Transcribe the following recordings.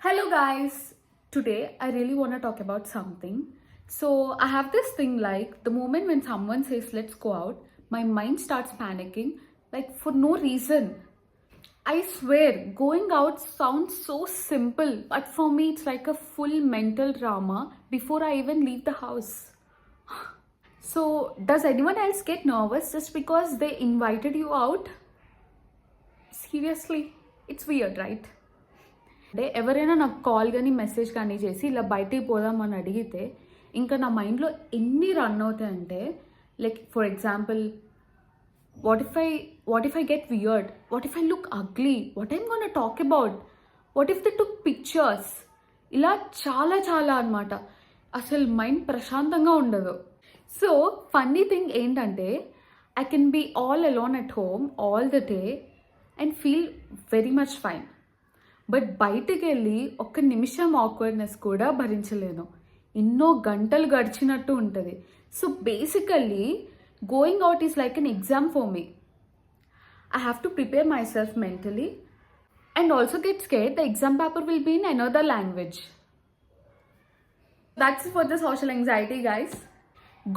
Hello guys, today I really want to talk about something. So I have this thing like the moment when someone says let's go out, my mind starts panicking like for no reason. I swear, going out sounds so simple, but for me it's like a full mental drama before I even leave the house. So does anyone else get nervous just because they invited you out? Seriously, it's weird, right? అంటే ఎవరైనా నాకు call కానీ message కానీ చేసి ఇలా బయటికి పోదామని అడిగితే ఇంకా నా మైండ్లో ఎన్ని రన్ అవుతాయంటే like for example what if I get weird, what if I look ugly, what I'm gonna talk about, what if they took pictures, ఇలా చాలా చాలా అనమాట. అసలు మైండ్ ప్రశాంతంగా ఉండదు. సో ఫన్నీ థింగ్ ఏంటంటే I can be all alone at home all the day and feel very much fine. But బయటికి వెళ్ళి ఒక్క నిమిషం ఆక్వర్డ్నెస్ కూడా భరించలేను. ఎన్నో గంటలు గడిచినట్టు ఉంటుంది. So basically going out is like an exam for me. I have to prepare my self mentally and also get scared the exam paper will be in another language. That's for the social anxiety, guys.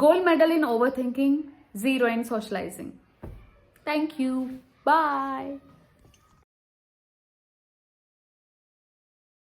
Gold medal in overthinking, zero in socializing. Thank you. Bye.